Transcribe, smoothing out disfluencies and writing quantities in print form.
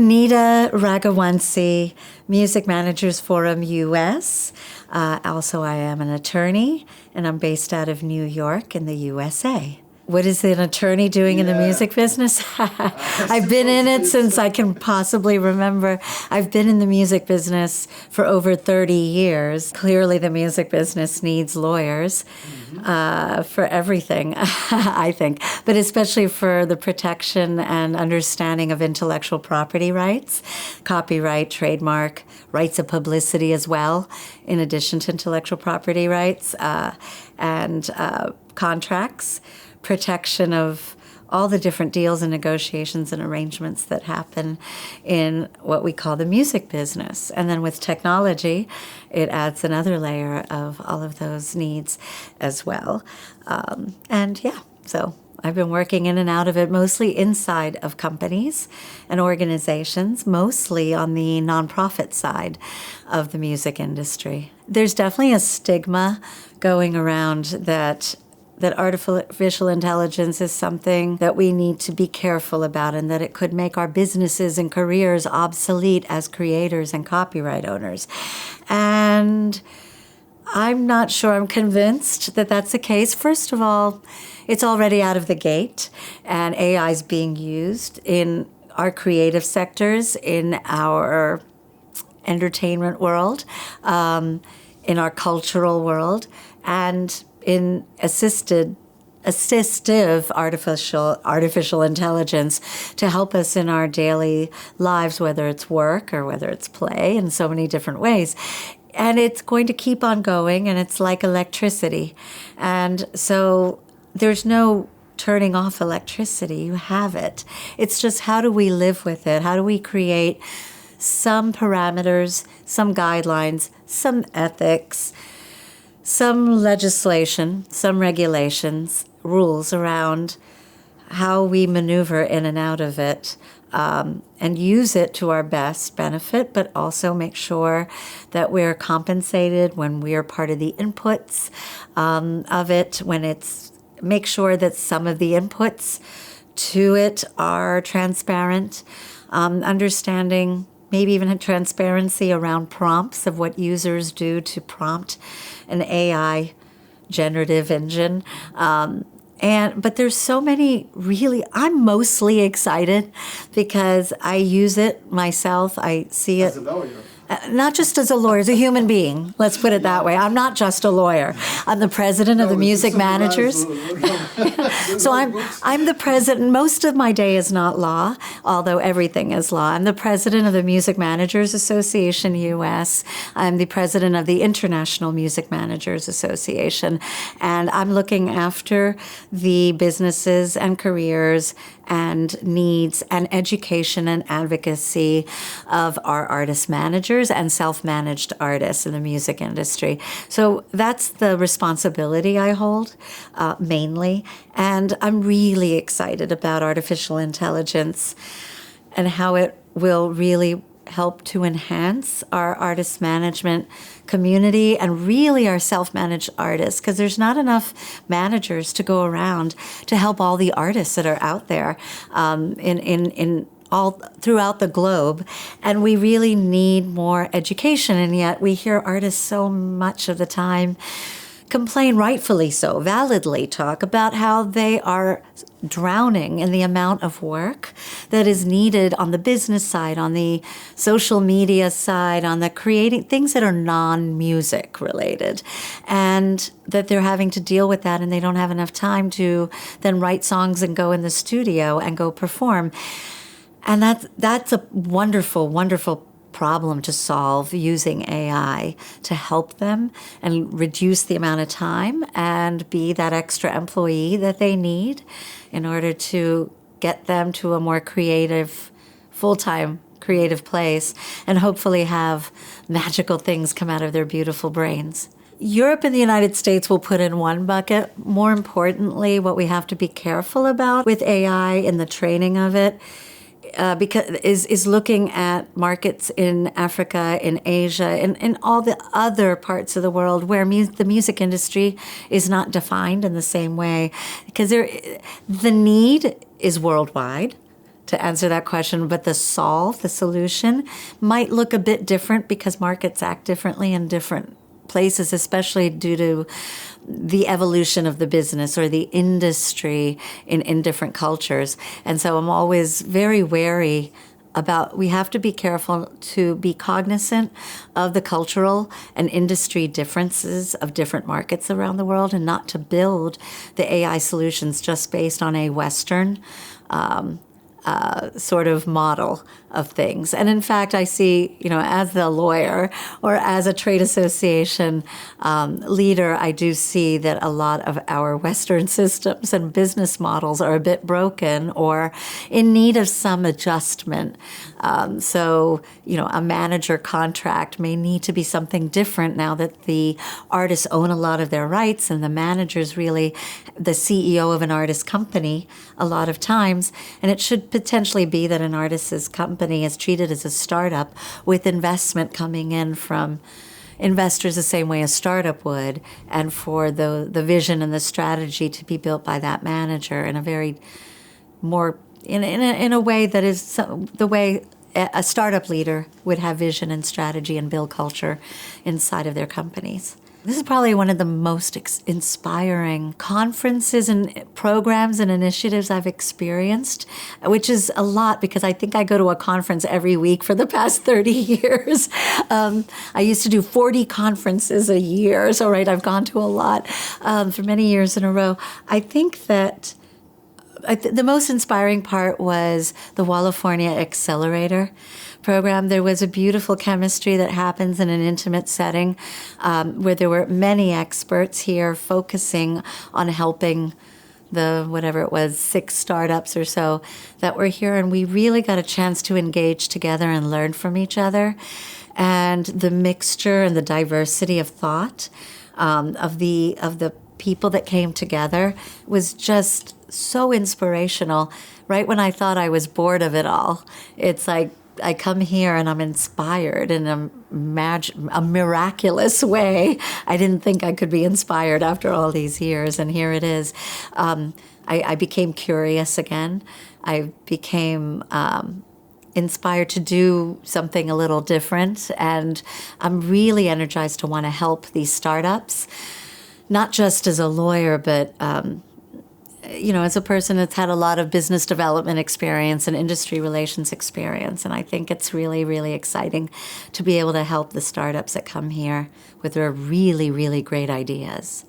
Nita Raghawansi, Music Managers Forum US. Also, I am an attorney, and I'm based out of New York in the USA. What is an attorney doing in the music business? I've been in it since I can possibly remember. I've been in the music business for over 30 years. Clearly, the music business needs lawyers for everything, I think, but especially for the protection and understanding of intellectual property rights, copyright, trademark, rights of publicity as well, in addition to intellectual property rights, and contracts, protection of all the different deals and negotiations and arrangements that happen in what we call the music business. And then with technology, it adds another layer of all of those needs as well. So I've been working in and out of it, mostly inside of companies and organizations, mostly on the nonprofit side of the music industry. There's definitely a stigma going around that artificial intelligence is something that we need to be careful about, and that it could make our businesses and careers obsolete as creators and copyright owners. And I'm not sure I'm convinced that that's the case. First of all, it's already out of the gate, and AI is being used in our creative sectors, in our entertainment world, in our cultural world, and in assistive artificial intelligence to help us in our daily lives, whether it's work or whether it's play, in so many different ways. And it's going to keep on going, and it's like electricity. And so there's no turning off electricity. You have it. It's just, how do we live with it? How do we create some parameters, some guidelines, some ethics, some legislation, some regulations, rules around how we maneuver in and out of it, and use it to our best benefit, but also make sure that we're compensated when we're part of the inputs of it, make sure that some of the inputs to it are transparent, understanding maybe even transparency around prompts of what users do to prompt an AI generative engine. But there's so many, really, I'm mostly excited because I use it myself. I see it. As a lawyer. Not just as a lawyer, as a human being. Let's put it that way. I'm not just a lawyer. I'm the president of the Music Managers. So I'm the president. Most of my day is not law, although everything is law. I'm the president of the Music Managers Association US. I'm the president of the International Music Managers Association. And I'm looking after the businesses and careers and needs and education and advocacy of our artist managers and self-managed artists in the music industry. So that's the responsibility I hold, mainly. And I'm really excited about artificial intelligence and how it will really help to enhance our artist management community and really our self-managed artists, because there's not enough managers to go around to help all the artists that are out there in all throughout the globe. And we really need more education, and yet we hear artists so much of the time complain, rightfully so, validly talk about how they are drowning in the amount of work that is needed on the business side, on the social media side, on the creating things that are non-music related, and that they're having to deal with that, and they don't have enough time to then write songs and go in the studio and go perform. And that's a wonderful, wonderful problem to solve, using AI to help them and reduce the amount of time and be that extra employee that they need in order to get them to a more creative, full-time creative place, and hopefully have magical things come out of their beautiful brains. Europe and the United States will put in one bucket. More importantly, what we have to be careful about with AI in the training of it is looking at markets in Africa, in Asia, and in all the other parts of the world where the music industry is not defined in the same way. Because the need is worldwide. to answer that question, but the solution might look a bit different because markets act differently in different places, especially due to the evolution of the business or the industry in different cultures. And so I'm always very wary about, we have to be careful to be cognizant of the cultural and industry differences of different markets around the world, and not to build the AI solutions just based on a Western sort of model of things. And in fact, I see, as the lawyer or as a trade association leader, I do see that a lot of our Western systems and business models are a bit broken or in need of some adjustment. So, a manager contract may need to be something different now that the artists own a lot of their rights, and the manager's really the CEO of an artist company a lot of times. And it should potentially be that an artist's company is treated as a startup with investment coming in from investors the same way a startup would, and for the vision and the strategy to be built by that manager in a very more in a way that is the way a startup leader would have vision and strategy and build culture inside of their companies. This is probably one of the most inspiring conferences and programs and initiatives I've experienced, which is a lot because I think I go to a conference every week for the past 30 years. I used to do 40 conferences a year, so I've gone to a lot for many years in a row. I think that the most inspiring part was the Wallifornia Accelerator program. There was a beautiful chemistry that happens in an intimate setting where there were many experts here focusing on helping whatever it was, 6 startups or so that were here. And we really got a chance to engage together and learn from each other. And the mixture and the diversity of thought of the people that came together was just so inspirational. Right when I thought I was bored of it all, it's like I come here and I'm inspired in a miraculous way. I didn't think I could be inspired after all these years, and here it is. I became curious again. I became inspired to do something a little different, and I'm really energized to want to help these startups, not just as a lawyer, but as a person that's had a lot of business development experience and industry relations experience. And I think it's really, really exciting to be able to help the startups that come here with their really, really great ideas.